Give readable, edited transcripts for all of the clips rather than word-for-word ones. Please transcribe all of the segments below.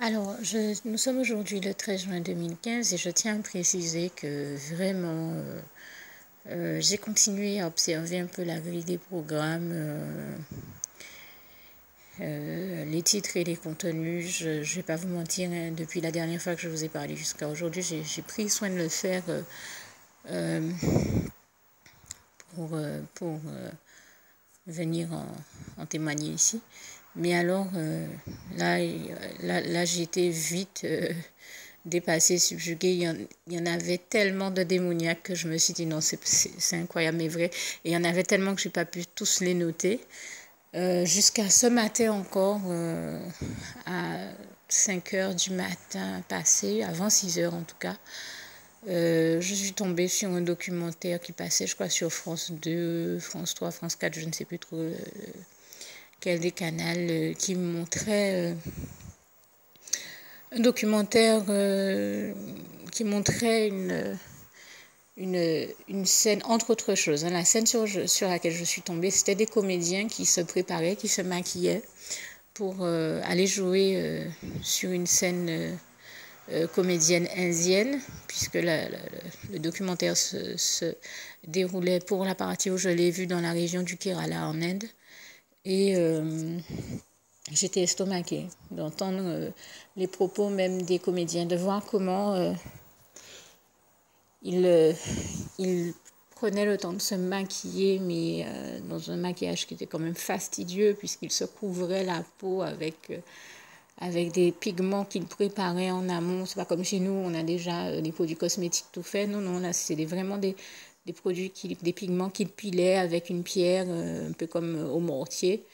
Alors, nous sommes aujourd'hui le 13 juin 2015 et je tiens à préciser que vraiment, j'ai continué à observer un peu la grille des programmes, les titres et les contenus. Je ne vais pas vous mentir, hein, depuis la dernière fois que je vous ai parlé jusqu'à aujourd'hui, j'ai pris soin de le faire euh, pour venir en témoigner ici. Mais alors, là j'ai été vite dépassée, subjuguée. Il y en avait tellement de démoniaques que je me suis dit non, c'est incroyable, mais vrai. Et il y en avait tellement que je n'ai pas pu tous les noter. Jusqu'à ce matin encore, à 5 heures du matin passé, avant 6 heures en tout cas, je suis tombée sur un documentaire qui passait, je crois, sur France 2, France 3, France 4, je ne sais plus trop quel des canaux, qui montrait un documentaire qui montrait une scène, entre autres choses. La scène sur laquelle je suis tombée, c'était des comédiens qui se préparaient, qui se maquillaient pour aller jouer sur une scène comédienne indienne, puisque le documentaire se déroulait pour la partie où je l'ai vu dans la région du Kerala en Inde. Et j'étais estomaquée d'entendre les propos même des comédiens, de voir comment ils prenaient le temps de se maquiller, mais dans un maquillage qui était quand même fastidieux, puisqu'ils se couvraient la peau avec des pigments qu'ils préparaient en amont. C'est pas comme chez nous, on a déjà des produits cosmétiques tout faits. Non, non, là, c'est vraiment des produits, des pigments qu'ils pilaient avec une pierre, un peu comme au mortier,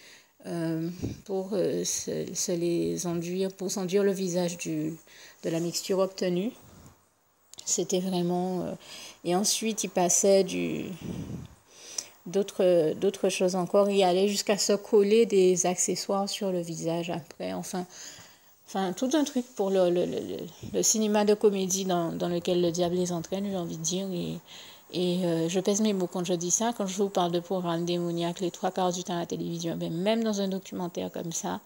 pour se les enduire, pour s'enduire le visage de la mixture obtenue. C'était vraiment... et ensuite, il passait d'autres choses encore. Il allait jusqu'à se coller des accessoires sur le visage après. Enfin, tout un truc pour le cinéma de comédie dans lequel le diable les entraîne, j'ai envie de dire. Et je pèse mes mots quand je dis ça. Quand je vous parle de programme démoniaque, les 3 quarts du temps à la télévision, ben même dans un documentaire comme ça,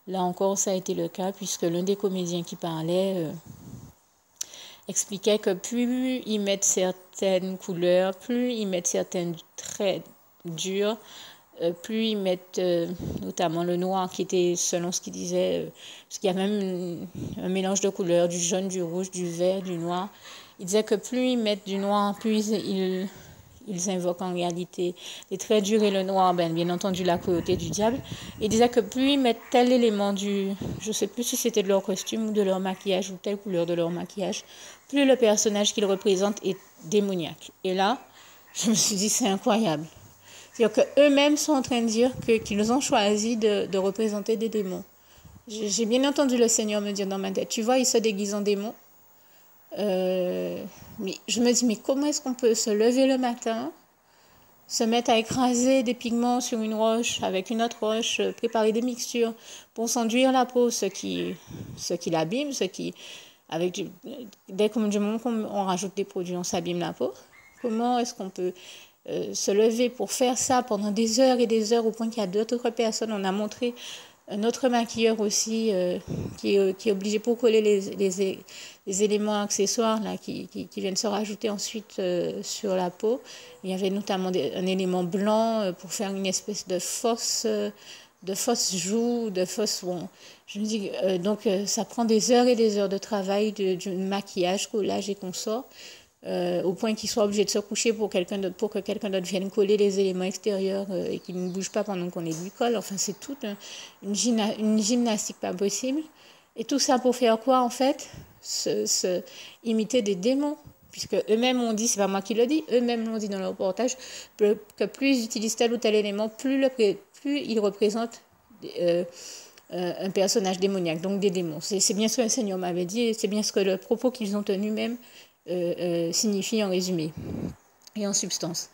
là encore, ça a été le cas, puisque l'un des comédiens qui parlait expliquait que plus ils mettent certaines couleurs, plus ils mettent certains traits durs, plus ils mettent notamment le noir qui était, selon ce qu'il disait, parce qu'il y a même un mélange de couleurs, du jaune, du rouge, du vert, du noir. Il disait que plus ils mettent du noir, plus ils invoquent en réalité les traits durs et le noir, bien entendu la cruauté du diable. Il disait que plus ils mettent tel élément je ne sais plus si c'était de leur costume ou de leur maquillage ou telle couleur de leur maquillage, plus le personnage qu'ils représentent est démoniaque. Et là, je me suis dit, c'est incroyable. C'est-à-dire qu'eux-mêmes sont en train de dire qu'ils ont choisi de représenter des démons. J'ai bien entendu le Seigneur me dire dans ma tête, tu vois, ils se déguisent en démons. Mais je me dis, mais comment est-ce qu'on peut se lever le matin, se mettre à écraser des pigments sur une roche avec une autre roche, préparer des mixtures pour s'enduire la peau, ce qui l'abîme, dès du moment qu'on rajoute des produits, on s'abîme la peau. Comment est-ce qu'on peut se lever pour faire ça pendant des heures et des heures, au point qu'il y a d'autres personnes. On a montré un autre maquilleur aussi qui est obligé pour coller les éléments accessoires là, qui viennent se rajouter ensuite sur la peau. Il y avait notamment un élément blanc pour faire une espèce de fausse joue, de fausse... Bon, je me dis, donc ça prend des heures et des heures de travail, du maquillage, collage et consorts. Au point qu'il soit obligé de se coucher pour que quelqu'un d'autre vienne coller les éléments extérieurs et qu'il ne bouge pas pendant qu'on les lui colle. Enfin, c'est toute une gymnastique pas possible. Et tout ça pour faire quoi, en fait? Imiter des démons. Puisque eux-mêmes ont dit, c'est pas moi qui le dis, eux-mêmes l'ont dit dans leur reportage, que plus ils utilisent tel ou tel élément, plus ils représentent un personnage démoniaque, donc des démons. C'est bien ce que le Seigneur m'avait dit, et c'est bien ce que le propos qu'ils ont tenu même signifie en résumé et en substance.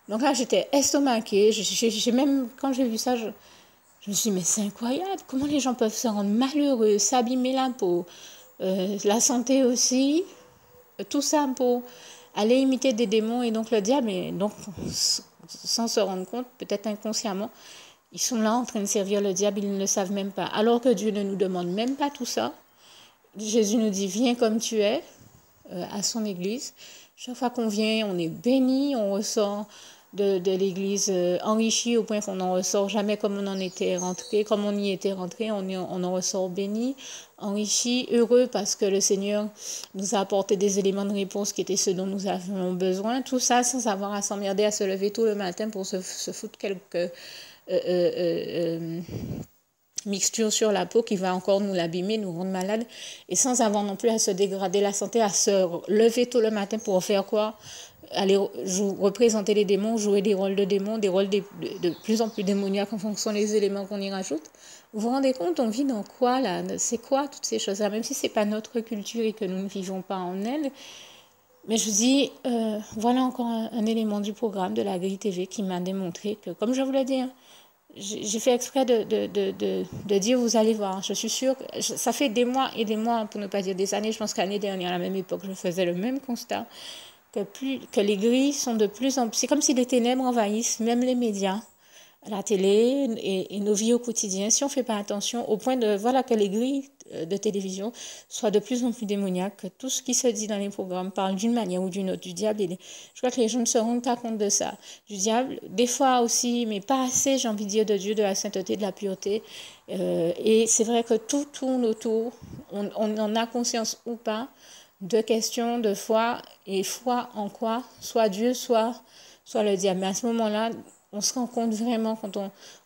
Donc là, j'étais estomaquée. J'ai même, quand j'ai vu ça, je me suis dit, mais c'est incroyable. Comment les gens peuvent se rendre malheureux, s'abîmer la peau, la santé aussi, tout ça pour aller imiter des démons et donc le diable. Et donc, sans se rendre compte, peut-être inconsciemment, ils sont là en train de servir le diable, ils ne le savent même pas. Alors que Dieu ne nous demande même pas tout ça. Jésus nous dit, viens comme tu es, à son église. Chaque fois qu'on vient, on est béni, on ressort de l'église enrichi au point qu'on n'en ressort jamais comme on en était rentré, comme on y était rentré, on en ressort béni, enrichi, heureux parce que le Seigneur nous a apporté des éléments de réponse qui étaient ceux dont nous avions besoin. Tout ça sans avoir à s'emmerder, à se lever tôt le matin pour se foutre quelques mixture sur la peau qui va encore nous l'abîmer, nous rendre malades, et sans avoir non plus à se dégrader la santé, à se lever tôt le matin pour faire quoi? Aller représenter les démons, jouer des rôles de démons, des rôles de plus en plus démoniaques en fonction des éléments qu'on y rajoute. Vous vous rendez compte, on vit dans quoi là? C'est quoi toutes ces choses-là? Même si c'est pas notre culture et que nous ne vivons pas en elle, mais je vous dis, voilà encore un élément du programme de la Grille TV qui m'a démontré que, comme je vous l'ai dit, hein, j'ai fait exprès de dire, vous allez voir, je suis sûre, ça fait des mois et des mois, pour ne pas dire des années, je pense que l'année dernière, à la même époque, je faisais le même constat, que les grilles sont de plus en plus, c'est comme si les ténèbres envahissent même les médias, la télé et nos vies au quotidien, si on ne fait pas attention, au point de, voilà, que les grilles de télévision soient de plus en plus démoniaques, que tout ce qui se dit dans les programmes parle d'une manière ou d'une autre du diable. Je crois que les gens ne se rendent pas compte de ça. Du diable, des fois aussi, mais pas assez, j'ai envie de dire, de Dieu, de la sainteté, de la pureté. Et c'est vrai que tout tourne autour, on en a conscience ou pas, de questions de foi, et foi en quoi? Soit Dieu, soit le diable. Mais à ce moment-là, on se rend compte vraiment quand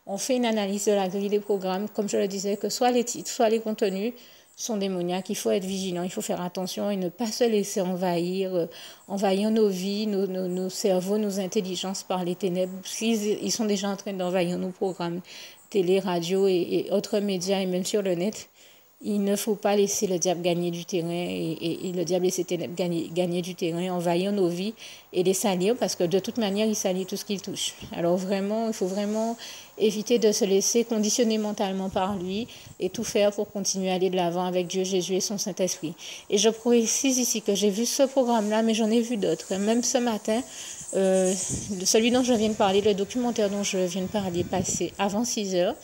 on fait une analyse de la grille des programmes, comme je le disais, que soit les titres, soit les contenus sont démoniaques. Il faut être vigilant, il faut faire attention et ne pas se laisser envahir nos vies, nos cerveaux, nos intelligences par les ténèbres. Ils sont déjà en train d'envahir nos programmes télé, radio et autres médias et même sur le net. Il ne faut pas laisser le diable gagner du terrain et le diable et ses ténèbres gagner du terrain, envahir nos vies et les salir parce que de toute manière, il salit tout ce qu'il touche. Alors vraiment, il faut vraiment éviter de se laisser conditionner mentalement par lui et tout faire pour continuer à aller de l'avant avec Dieu, Jésus et son Saint-Esprit. Et je précise ici que j'ai vu ce programme-là, mais j'en ai vu d'autres. Même ce matin, celui dont je viens de parler, le documentaire dont je viens de parler, passé avant 6 heures.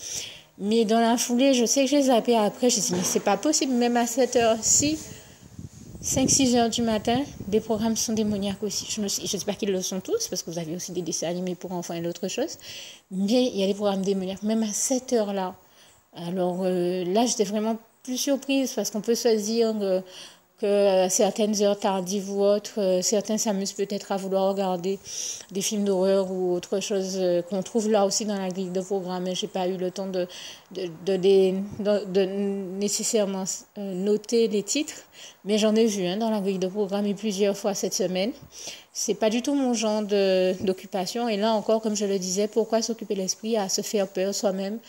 Mais dans la foulée, je sais que j'ai zappé après. J'ai dit, mais c'est pas possible, même à 7h6, 5-6 heures du matin, des programmes sont démoniaques aussi. J'espère qu'ils le sont tous, parce que vous avez aussi des dessins animés pour enfants et d'autres choses. Mais il y a des programmes démoniaques, même à 7 heures là. Alors là, j'étais vraiment plus surprise, parce qu'on peut se dire que à certaines heures tardives ou autres, certains s'amusent peut-être à vouloir regarder des films d'horreur ou autre chose qu'on trouve là aussi dans la grille de programme. Je n'ai pas eu le temps de nécessairement noter les titres, mais j'en ai vu dans la grille de programme et plusieurs fois cette semaine. C'est pas du tout mon genre d'occupation. Et là encore, comme je le disais, pourquoi s'occuper l'esprit à se faire peur soi-même?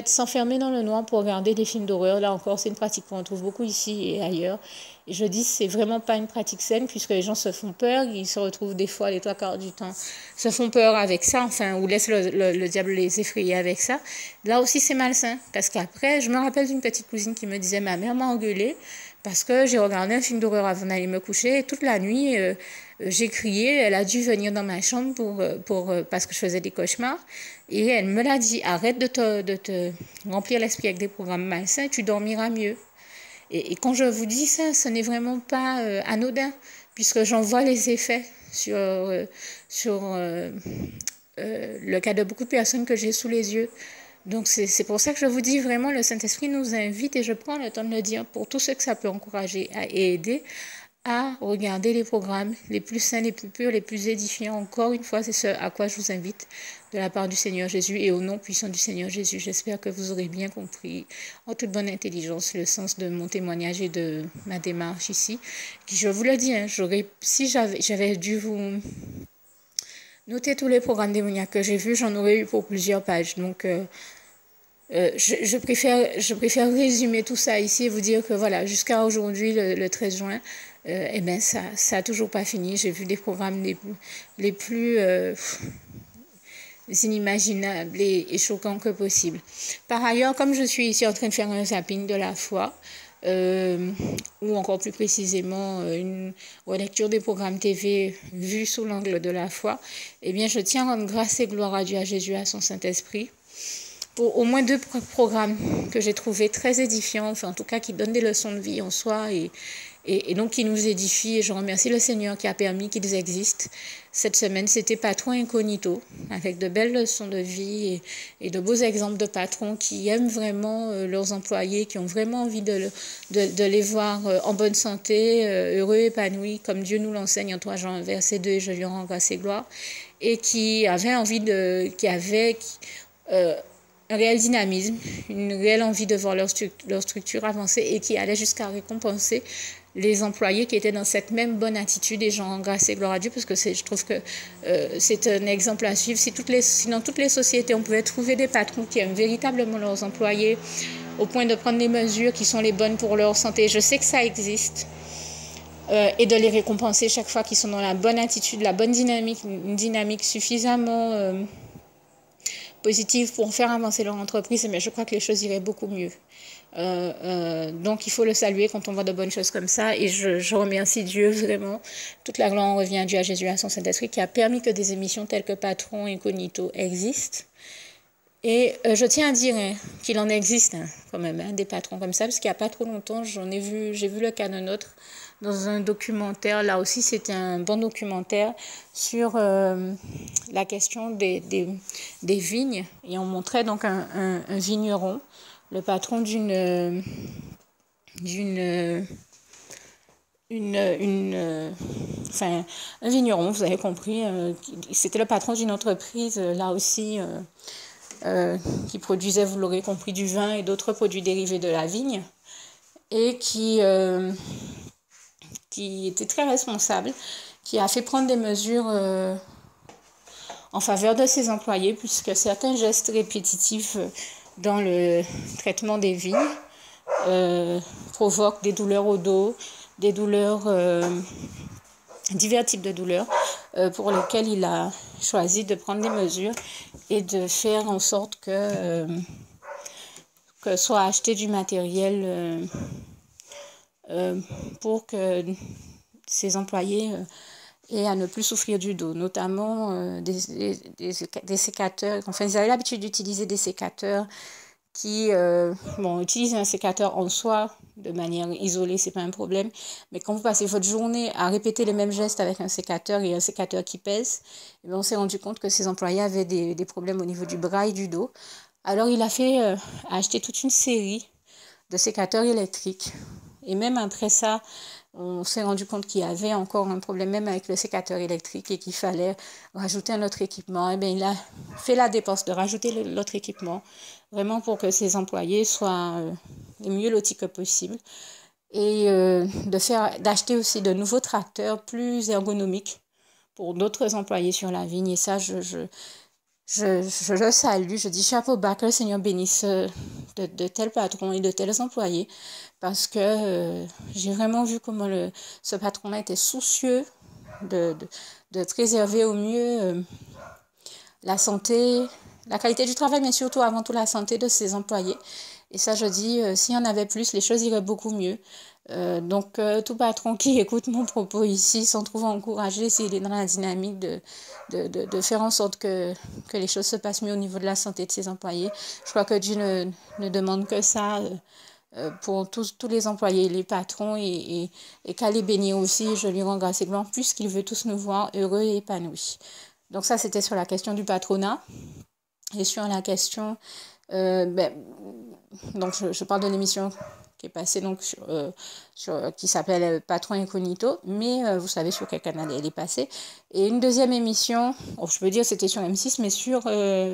S'enfermer dans le noir pour regarder des films d'horreur. Là encore, c'est une pratique qu'on trouve beaucoup ici et ailleurs. Et je dis, c'est vraiment pas une pratique saine puisque les gens se font peur. Ils se retrouvent des fois, les 3/4 du temps, se font peur avec ça, enfin, ou laissent le diable les effrayer avec ça. Là aussi, c'est malsain parce qu'après, je me rappelle d'une petite cousine qui me disait, ma mère m'a engueulée parce que j'ai regardé un film d'horreur avant d'aller me coucher et toute la nuit, j'ai crié. Elle a dû venir dans ma chambre parce que je faisais des cauchemars. Et elle me l'a dit, arrête de te remplir l'esprit avec des programmes malsains, tu dormiras mieux. Et quand je vous dis ça, ce n'est vraiment pas anodin, puisque j'en vois les effets sur le cas de beaucoup de personnes que j'ai sous les yeux. Donc c'est pour ça que je vous dis vraiment, le Saint-Esprit nous invite, et je prends le temps de le dire pour tous ceux que ça peut encourager et aider, à regarder les programmes les plus sains, les plus purs, les plus édifiants. Encore une fois, c'est ce à quoi je vous invite de la part du Seigneur Jésus et au nom puissant du Seigneur Jésus. J'espère que vous aurez bien compris en toute bonne intelligence le sens de mon témoignage et de ma démarche ici. Je vous le dis, si j'avais dû vous noter tous les programmes démoniaques que j'ai vus, j'en aurais eu pour plusieurs pages. Donc, je préfère résumer tout ça ici et vous dire que voilà, jusqu'à aujourd'hui, le 13 juin, ça a toujours pas fini. J'ai vu des programmes les plus inimaginables et choquants que possible. Par ailleurs, comme je suis ici en train de faire un zapping de la foi, ou encore plus précisément une relecture des programmes TV vus sous l'angle de la foi, eh bien je tiens à rendre grâce et gloire à Dieu, à Jésus, à son Saint-Esprit, pour au moins 2 programmes que j'ai trouvés très édifiants, enfin en tout cas qui donnent des leçons de vie en soi et donc qui nous édifient. Et je remercie le Seigneur qui a permis qu'ils existent. Cette semaine, c'était Patron Incognito, avec de belles leçons de vie et de beaux exemples de patrons qui aiment vraiment leurs employés, qui ont vraiment envie de les voir en bonne santé, heureux, épanouis, comme Dieu nous l'enseigne en 3 Jean verset 2, et je lui rends grâce et gloire, et qui avaient un réel dynamisme, une réelle envie de voir leur structure avancer et qui allait jusqu'à récompenser les employés qui étaient dans cette même bonne attitude. Et j'en rends grâce et gloire à Dieu parce que je trouve que c'est un exemple à suivre. Si dans toutes les sociétés, on pouvait trouver des patrons qui aiment véritablement leurs employés au point de prendre les mesures qui sont les bonnes pour leur santé, je sais que ça existe, et de les récompenser chaque fois qu'ils sont dans la bonne attitude, la bonne dynamique, une dynamique suffisamment positive pour faire avancer leur entreprise, mais je crois que les choses iraient beaucoup mieux. Donc il faut le saluer quand on voit de bonnes choses comme ça, et je remercie Dieu vraiment. Toute la gloire revient à Dieu, à Jésus, à son Saint-Esprit qui a permis que des émissions telles que Patron Incognito existent. Et je tiens à dire qu'il en existe quand même des patrons comme ça, parce qu'il n'y a pas trop longtemps, j'ai vu le cas d'un autre dans un documentaire. Là aussi, c'était un bon documentaire sur la question des vignes, et on montrait donc un vigneron, le patron enfin, un vigneron, vous avez compris, c'était le patron d'une entreprise, là aussi, qui produisait, vous l'aurez compris, du vin et d'autres produits dérivés de la vigne, et qui était très responsable, qui a fait prendre des mesures en faveur de ses employés, puisque certains gestes répétitifs dans le traitement des vignes provoquent des douleurs au dos, des douleurs, divers types de douleurs, pour lesquelles il a choisi de prendre des mesures et de faire en sorte que soit acheté du matériel pour que ses employés aient à ne plus souffrir du dos, notamment des sécateurs. Enfin, ils avaient l'habitude d'utiliser des sécateurs qui, utiliser un sécateur en soi de manière isolée, c'est pas un problème, mais quand vous passez votre journée à répéter les mêmes gestes avec un sécateur et un sécateur qui pèse, on s'est rendu compte que ses employés avaient des problèmes au niveau du bras et du dos. Alors il a fait acheter toute une série de sécateurs électriques, et même après ça, on s'est rendu compte qu'il y avait encore un problème même avec le sécateur électrique et qu'il fallait rajouter un autre équipement. Et bien, il a fait la dépense de rajouter l'autre équipement, vraiment pour que ses employés soient les mieux lotis que possible. Et d'acheter aussi de nouveaux tracteurs plus ergonomiques pour d'autres employés sur la vigne. Et ça, je le salue, je dis chapeau bas, que le Seigneur bénisse de tels patrons et de tels employés, parce que j'ai vraiment vu comment ce patron-là était soucieux de préserver au mieux la santé, la qualité du travail, mais surtout avant tout la santé de ses employés. Et ça, je dis, s'il y en avait plus, les choses iraient beaucoup mieux. Donc, tout patron qui écoute mon propos ici s'en trouve encouragé s'il est dans la dynamique de faire en sorte que les choses se passent mieux au niveau de la santé de ses employés. Je crois que Dieu ne demande que ça pour tous les employés, les patrons, et qu'à les bénir aussi. Je lui rends grâce et gloire puisqu'il veut tous nous voir heureux et épanouis. Donc ça, c'était sur la question du patronat. Et sur la question... donc je parle de l'émission qui est passée donc qui s'appelle Patron Incognito, mais vous savez sur quel canal elle est passée. Et une deuxième émission, je peux dire c'était sur M6, mais sur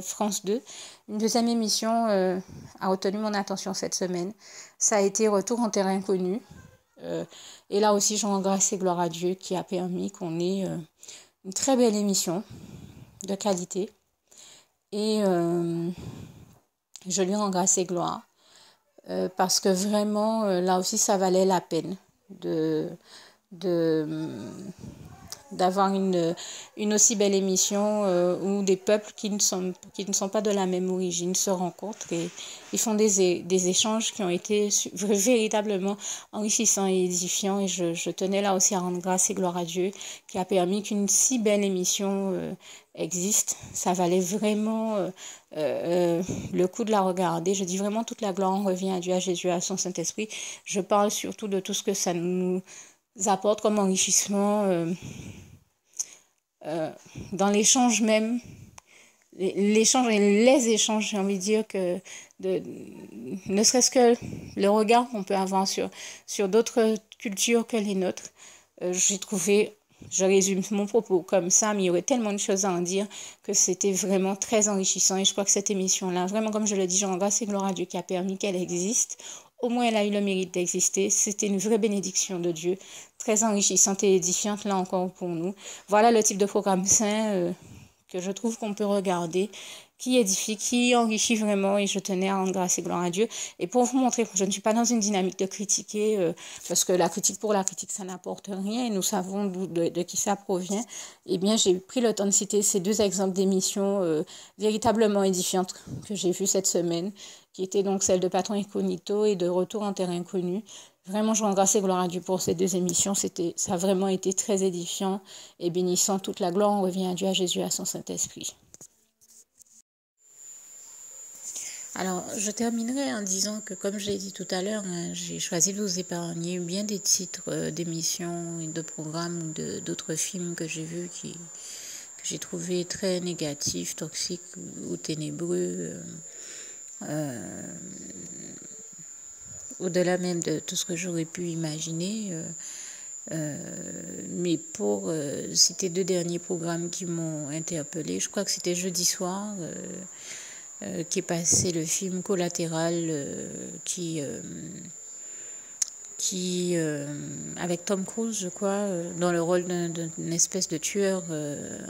France 2, une deuxième émission a retenu mon attention cette semaine. Ça a été Retour en terre inconnue. Et là aussi, j'en rends grâce et gloire à Dieu qui a permis qu'on ait une très belle émission de qualité. Et je lui rends grâce et gloire parce que vraiment, là aussi, ça valait la peine d'avoir une aussi belle émission où des peuples qui ne sont pas de la même origine se rencontrent et ils font des échanges qui ont été véritablement enrichissants et édifiants. Et je tenais là aussi à rendre grâce et gloire à Dieu qui a permis qu'une si belle émission existe. Ça valait vraiment le coup de la regarder. Je dis vraiment toute la gloire en revient à Dieu, à Jésus, à son Saint-Esprit. Je parle surtout de tout ce que ça nous apporte comme enrichissement dans l'échange même, l'échange et les échanges, j'ai envie de dire que ne serait-ce que le regard qu'on peut avoir sur d'autres cultures que les nôtres. J'ai trouvé, je résume mon propos comme ça, mais il y aurait tellement de choses à en dire que c'était vraiment très enrichissant. Et je crois que cette émission-là, vraiment comme je le dis, je rends grâce et gloire à Dieu qui a permis qu'elle existe. Au moins, elle a eu le mérite d'exister. C'était une vraie bénédiction de Dieu, très enrichissante et édifiante, là encore pour nous. Voilà le type de programme sain que je trouve qu'on peut regarder, qui édifie, qui enrichit vraiment, et je tenais à rendre grâce et gloire à Dieu. Et pour vous montrer que je ne suis pas dans une dynamique de critiquer, parce que la critique pour la critique, ça n'apporte rien, et nous savons de qui ça provient, eh bien, j'ai pris le temps de citer ces deux exemples d'émissions véritablement édifiantes que j'ai vues cette semaine, qui étaient donc celle de Patron Incognito et de Retour en terre inconnue. Vraiment, je rends grâce et gloire à Dieu pour ces deux émissions. Ça a vraiment été très édifiant et bénissant. Toute la gloire, on revient à Dieu, à Jésus, à son Saint-Esprit. Alors, je terminerai en disant que, comme je l'ai dit tout à l'heure, j'ai choisi de vous épargner bien des titres d'émissions et de programmes ou d'autres films que j'ai vus que j'ai trouvé très négatifs, toxiques ou ténébreux. Au-delà même de tout ce que j'aurais pu imaginer. Mais pour citer deux derniers programmes qui m'ont interpellée, je crois que c'était jeudi soir qui est passé le film Collatéral avec Tom Cruise, je crois, dans le rôle d'une espèce de tueur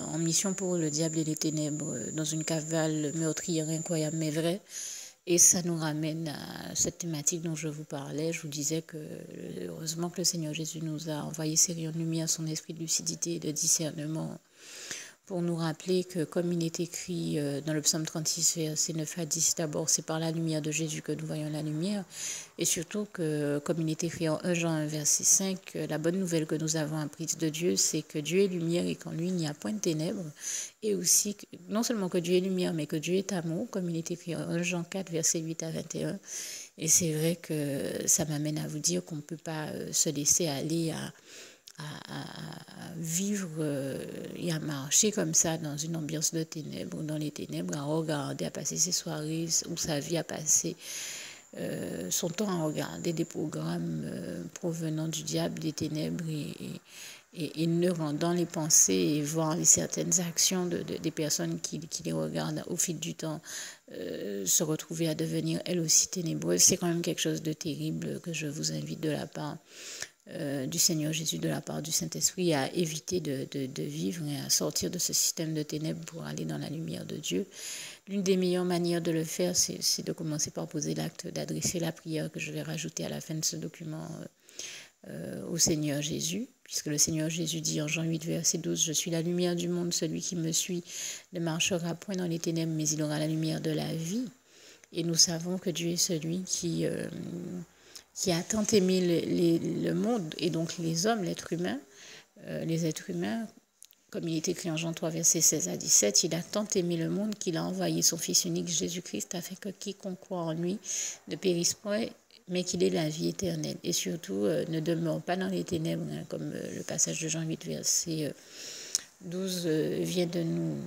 en mission pour le diable et les ténèbres dans une cavale meurtrière incroyable mais vraie. Et ça nous ramène à cette thématique dont je vous parlais. Je vous disais que heureusement que le Seigneur Jésus nous a envoyé ses rayons de lumière, son esprit de lucidité et de discernement pour nous rappeler que, comme il est écrit dans le psaume 36, versets 9 à 10, d'abord c'est par la lumière de Jésus que nous voyons la lumière, et surtout que, comme il est écrit en 1 Jean 1, verset 5, la bonne nouvelle que nous avons apprise de Dieu, c'est que Dieu est lumière et qu'en lui il n'y a point de ténèbres, et aussi, non seulement que Dieu est lumière, mais que Dieu est amour, comme il est écrit en 1 Jean 4, verset 8 à 21, et c'est vrai que ça m'amène à vous dire qu'on ne peut pas se laisser aller à vivre et à marcher comme ça dans une ambiance de ténèbres ou dans les ténèbres, à regarder, à passer ses soirées ou sa vie à passer son temps à regarder des programmes provenant du diable, des ténèbres et ne rendant les pensées et voir les certaines actions des personnes qui les regardent au fil du temps se retrouver à devenir elles aussi ténébreuses. C'est quand même quelque chose de terrible que je vous invite de la part du Seigneur Jésus, de la part du Saint-Esprit, à éviter de vivre et à sortir de ce système de ténèbres pour aller dans la lumière de Dieu. L'une des meilleures manières de le faire, c'est de commencer par poser l'acte, d'adresser la prière que je vais rajouter à la fin de ce document au Seigneur Jésus, puisque le Seigneur Jésus dit en Jean 8, verset 12, « Je suis la lumière du monde, celui qui me suit ne marchera point dans les ténèbres, mais il aura la lumière de la vie. » Et nous savons que Dieu est celui qui a tant aimé le monde, et donc les hommes, les êtres humains, comme il est écrit en Jean 3, versets 16 à 17, il a tant aimé le monde qu'il a envoyé son Fils unique Jésus-Christ afin que quiconque croit en lui ne périsse point, mais qu'il ait la vie éternelle. Et surtout, ne demeure pas dans les ténèbres, comme le passage de Jean 8, verset 12 vient de nous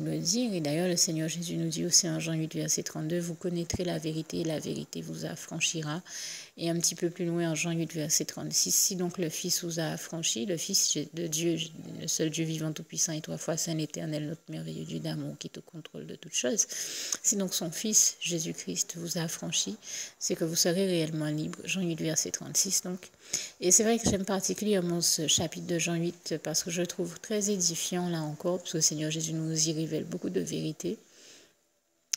le dire. Et d'ailleurs, le Seigneur Jésus nous dit aussi en Jean 8, verset 32, « Vous connaîtrez la vérité et la vérité vous affranchira. » Et un petit peu plus loin, en Jean 8, verset 36, « Si donc le Fils vous a affranchi, le Fils de Dieu, le seul Dieu vivant, tout-puissant et trois fois saint, éternel, notre merveilleux Dieu d'amour qui est au contrôle de toutes choses. Si donc son Fils, Jésus-Christ, vous a affranchi, c'est que vous serez réellement libre. » Jean 8, verset 36, donc. Et c'est vrai que j'aime particulièrement ce chapitre de Jean 8 parce que je le trouve très édifiant, là encore, parce que le Seigneur Jésus nous y révèle beaucoup de vérités.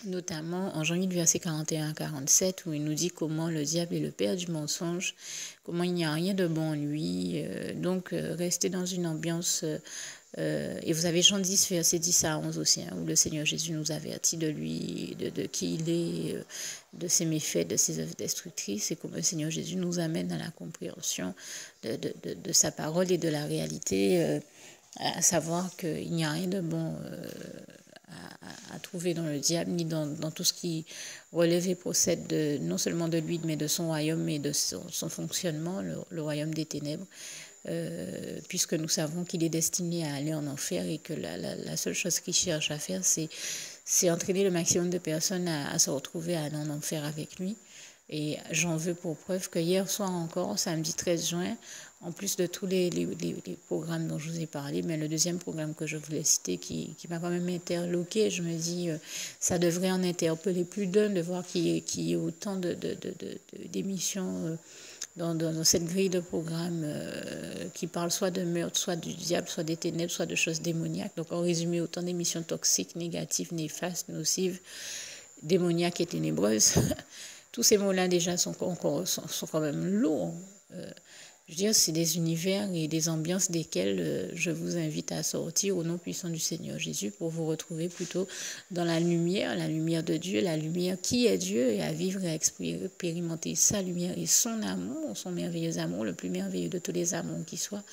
notamment en janvier du verset 41 à 47, où il nous dit comment le diable est le père du mensonge, comment il n'y a rien de bon en lui. Donc, restez dans une ambiance... et vous avez Jean 10, verset 10 à 11 aussi, hein, où le Seigneur Jésus nous avertit de lui, de qui il est, de ses méfaits, de ses œuvres destructrices, et comment le Seigneur Jésus nous amène à la compréhension de sa parole et de la réalité, à savoir qu'il n'y a rien de bon à trouver dans le diable, ni dans tout ce qui relève et procède non seulement de lui, mais de son royaume et de son fonctionnement, le royaume des ténèbres. Puisque nous savons qu'il est destiné à aller en enfer et que la seule chose qu'il cherche à faire, c'est entraîner le maximum de personnes à se retrouver à aller en enfer avec lui. Et j'en veux pour preuve que hier soir encore, samedi 13 juin, en plus de tous les programmes dont je vous ai parlé, mais le deuxième programme que je voulais citer qui m'a quand même interloqué, je me dis, ça devrait en interpeller plus d'un de voir qu'il y ait autant d'émissions dans cette grille de programmes qui parlent soit de meurtre, soit du diable, soit des ténèbres, soit de choses démoniaques. Donc en résumé, autant d'émissions toxiques, négatives, néfastes, nocives, démoniaques et ténébreuses. Tous ces mots-là déjà sont quand même lourds. Je veux dire, c'est des univers et des ambiances desquelles je vous invite à sortir au nom puissant du Seigneur Jésus pour vous retrouver plutôt dans la lumière de Dieu, la lumière qui est Dieu, et à vivre et à expérimenter sa lumière et son amour, son merveilleux amour, le plus merveilleux de tous les amours qui soit,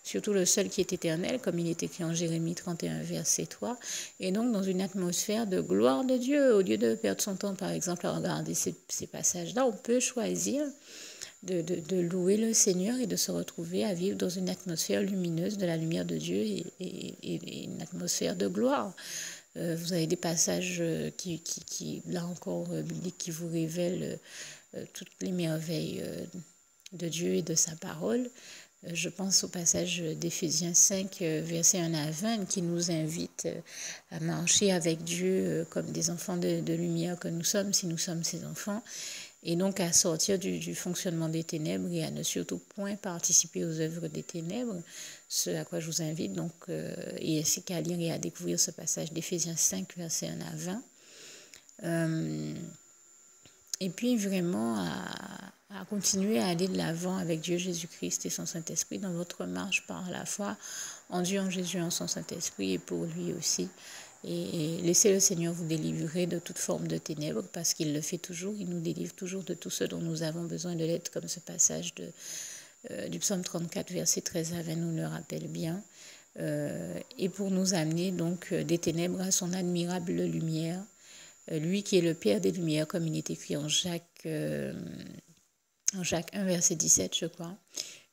surtout le seul qui est éternel, comme il est écrit en Jérémie 31, verset 3, et donc dans une atmosphère de gloire de Dieu, au lieu de perdre son temps, par exemple, à regarder ces passages-là, on peut choisir de louer le Seigneur et de se retrouver à vivre dans une atmosphère lumineuse de la lumière de Dieu et une atmosphère de gloire. Vous avez des passages là encore, bibliques, qui vous révèlent toutes les merveilles de Dieu et de sa parole. Je pense au passage d'Éphésiens 5, versets 1 à 20, qui nous invite à marcher avec Dieu comme des enfants de lumière que nous sommes, si nous sommes ses enfants, et donc à sortir du fonctionnement des ténèbres et à ne surtout point participer aux œuvres des ténèbres, ce à quoi je vous invite, donc, et ainsi qu'à lire et à découvrir ce passage d'Éphésiens 5, versets 1 à 20. Et puis vraiment à continuer à aller de l'avant avec Dieu Jésus-Christ et son Saint-Esprit dans votre marche par la foi en Dieu, en Jésus, en son Saint-Esprit, et pour lui aussi. Et laissez le Seigneur vous délivrer de toute forme de ténèbres, parce qu'il le fait toujours. Il nous délivre toujours de tout ce dont nous avons besoin de l'aide, comme ce passage du psaume 34, verset 13 à 20 nous le rappelle bien. Et pour nous amener donc des ténèbres à son admirable lumière, lui qui est le Père des Lumières, comme il est écrit en Jacques 1, verset 17, je crois.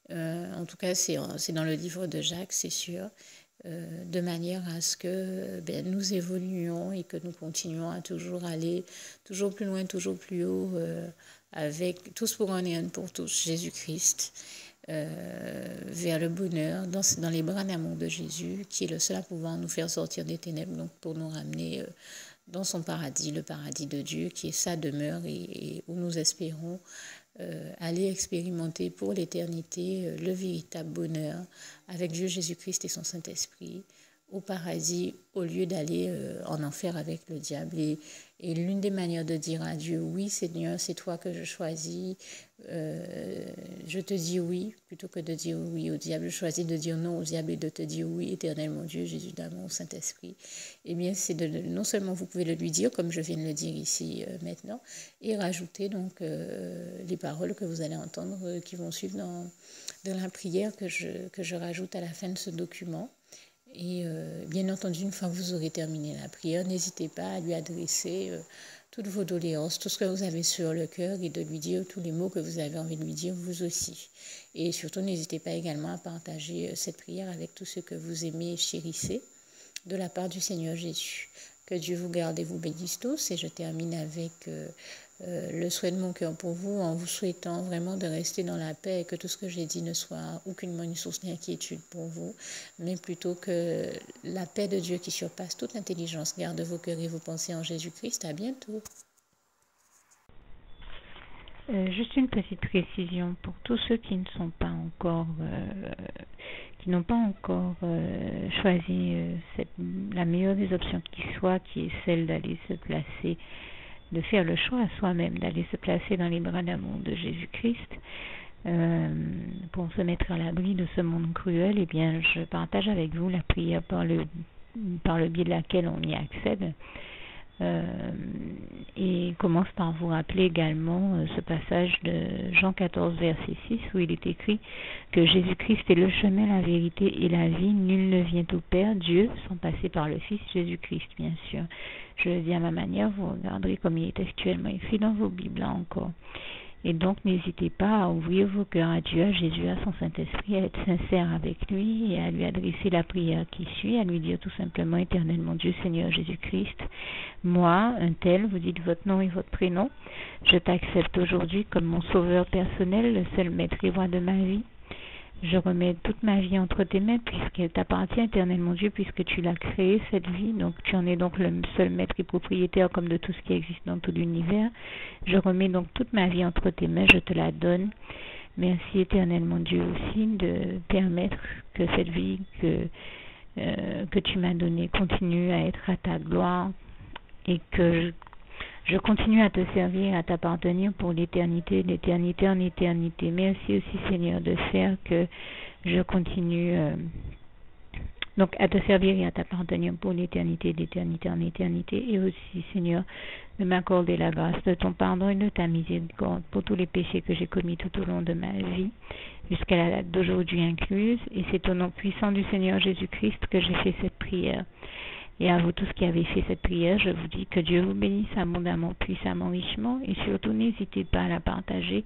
En tout cas, c'est dans le livre de Jacques, c'est sûr, de manière à ce que nous évoluions et que nous continuions à toujours aller toujours plus loin, toujours plus haut, avec tous pour un et un pour tous, Jésus-Christ, vers le bonheur, dans les bras d'amour de Jésus, qui est le seul à pouvoir nous faire sortir des ténèbres, donc pour nous ramener dans son paradis, le paradis de Dieu, qui est sa demeure et où nous espérons aller expérimenter pour l'éternité le véritable bonheur avec Dieu Jésus-Christ et son Saint-Esprit au paradis, au lieu d'aller en enfer avec le diable. Et l'une des manières de dire à Dieu, oui Seigneur, c'est toi que je choisis, je te dis oui, plutôt que de dire oui au diable, je choisis de dire non au diable et de te dire oui, éternel mon Dieu, Jésus d'amour, Saint-Esprit. Eh bien, c'est non seulement vous pouvez le lui dire, comme je viens de le dire ici maintenant, et rajouter donc les paroles que vous allez entendre, qui vont suivre dans la prière que je rajoute à la fin de ce document. Et bien entendu, une fois que vous aurez terminé la prière, n'hésitez pas à lui adresser toutes vos doléances, tout ce que vous avez sur le cœur, et de lui dire tous les mots que vous avez envie de lui dire vous aussi. Et surtout, n'hésitez pas également à partager cette prière avec tous ceux que vous aimez et chérissez de la part du Seigneur Jésus. Que Dieu vous garde et vous bénisse tous. Et je termine avec le souhait de mon cœur pour vous, en vous souhaitant vraiment de rester dans la paix et que tout ce que j'ai dit ne soit aucunement une source d'inquiétude pour vous, mais plutôt que la paix de Dieu qui surpasse toute intelligence garde vos cœurs et vos pensées en Jésus-Christ. À bientôt. Juste une petite précision pour tous ceux qui ne sont pas encore, qui n'ont pas encore choisi la meilleure des options qui soit, qui est celle d'aller se placer, de faire le choix à soi-même, d'aller se placer dans les bras d'amour de Jésus-Christ, pour se mettre à l'abri de ce monde cruel. Eh bien, je partage avec vous la prière par le biais de laquelle on y accède. Et commence par vous rappeler également ce passage de Jean 14 verset 6 où il est écrit que Jésus-Christ est le chemin, la vérité et la vie. Nul ne vient au Père, Dieu, sans passer par le Fils Jésus-Christ, bien sûr. Je le dis à ma manière, vous regarderez comme il est actuellement écrit dans vos Bibles là encore. Et donc, n'hésitez pas à ouvrir vos cœurs à Dieu, à Jésus, à son Saint-Esprit, à être sincère avec lui et à lui adresser la prière qui suit, à lui dire tout simplement, Éternel mon Dieu, Seigneur Jésus-Christ, moi, un tel, vous dites votre nom et votre prénom, je t'accepte aujourd'hui comme mon sauveur personnel, le seul maître et roi de ma vie. Je remets toute ma vie entre tes mains puisqu'elle t'appartient, Éternel mon Dieu, puisque tu l'as créée, cette vie. Donc tu en es donc le seul maître et propriétaire comme de tout ce qui existe dans tout l'univers. Je remets donc toute ma vie entre tes mains, je te la donne. Merci, Éternel mon Dieu, aussi de permettre que cette vie que tu m'as donnée continue à être à ta gloire et que je continue à te servir, à t'appartenir pour l'éternité, d'éternité en éternité. Merci aussi, Seigneur, de faire que je continue donc à te servir et à t'appartenir pour l'éternité, d'éternité en éternité. Et aussi, Seigneur, de m'accorder la grâce de ton pardon et de ta miséricorde pour tous les péchés que j'ai commis tout au long de ma vie, jusqu'à la date d'aujourd'hui incluse. Et c'est au nom puissant du Seigneur Jésus-Christ que j'ai fait cette prière. Et à vous tous qui avez fait cette prière, je vous dis que Dieu vous bénisse abondamment, puissamment, richement, et surtout n'hésitez pas à la partager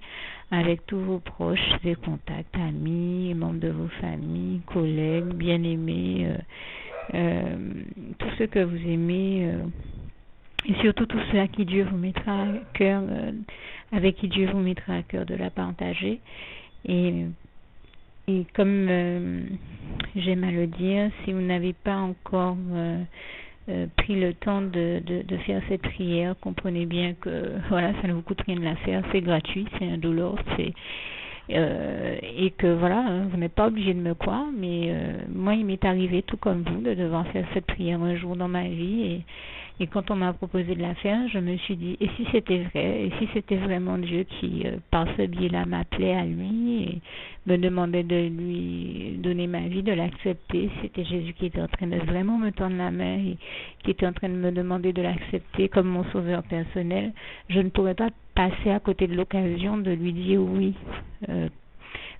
avec tous vos proches et contacts, amis, membres de vos familles, collègues, bien-aimés, tous ceux que vous aimez, et surtout tous ceux à qui Dieu vous mettra à cœur, avec qui Dieu vous mettra à cœur de la partager. Et comme j'aime à le dire, si vous n'avez pas encore pris le temps de faire cette prière, comprenez bien que voilà, ça ne vous coûte rien de la faire, c'est gratuit, c'est indolore, et que voilà, vous n'êtes pas obligé de me croire, mais moi il m'est arrivé tout comme vous de devoir faire cette prière un jour dans ma vie, et quand on m'a proposé de la faire, je me suis dit, et si c'était vrai, et si c'était vraiment Dieu qui, par ce biais-là, m'appelait à lui et me demandait de lui donner ma vie, de l'accepter, c'était Jésus qui était en train de vraiment me tendre la main et qui était en train de me demander de l'accepter comme mon sauveur personnel, je ne pourrais pas passer à côté de l'occasion de lui dire oui,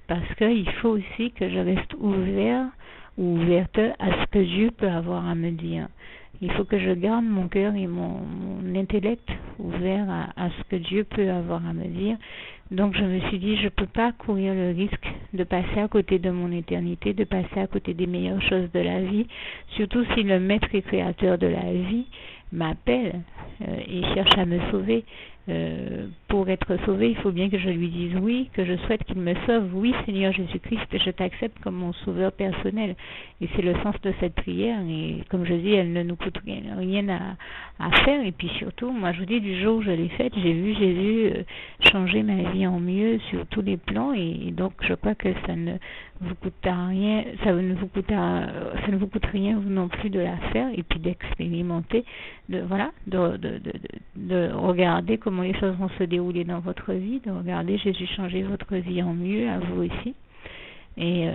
parce qu'il faut aussi que je reste ouvert ou ouverte à ce que Dieu peut avoir à me dire. Il faut que je garde mon cœur et mon intellect ouverts à ce que Dieu peut avoir à me dire. Donc je me suis dit, je ne peux pas courir le risque de passer à côté de mon éternité, de passer à côté des meilleures choses de la vie, surtout si le maître et créateur de la vie m'appelle et cherche à me sauver. Pour être sauvé, il faut bien que je lui dise oui, que je souhaite qu'il me sauve. Oui, Seigneur Jésus-Christ, je t'accepte comme mon sauveur personnel. Et c'est le sens de cette prière. Et comme je dis, elle ne nous coûte rien à faire. Et puis surtout, moi je vous dis, du jour où je l'ai faite, j'ai vu Jésus changer ma vie en mieux sur tous les plans. Et donc je crois que ça ne vous coûtera rien, ça ne vous coûte rien vous non plus de la faire et puis d'expérimenter, de regarder comment les choses vont se dérouler dans votre vie, de regarder Jésus changer votre vie en mieux, à vous aussi. Et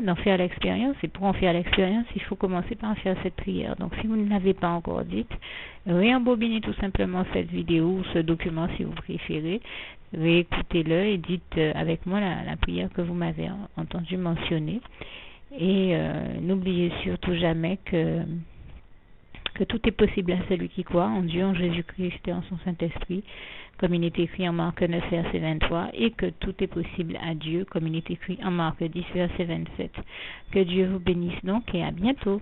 d'en faire l'expérience. Et pour en faire l'expérience, il faut commencer par faire cette prière. Donc si vous ne l'avez pas encore dite, réembobinez tout simplement cette vidéo ou ce document si vous préférez, réécoutez-le et dites avec moi la prière que vous m'avez entendu mentionner. Et n'oubliez surtout jamais que tout est possible à celui qui croit en Dieu, en Jésus-Christ et en son Saint-Esprit, comme il est écrit en Marc 9, verset 23, et que tout est possible à Dieu, comme il est écrit en Marc 10, verset 27. Que Dieu vous bénisse donc et à bientôt.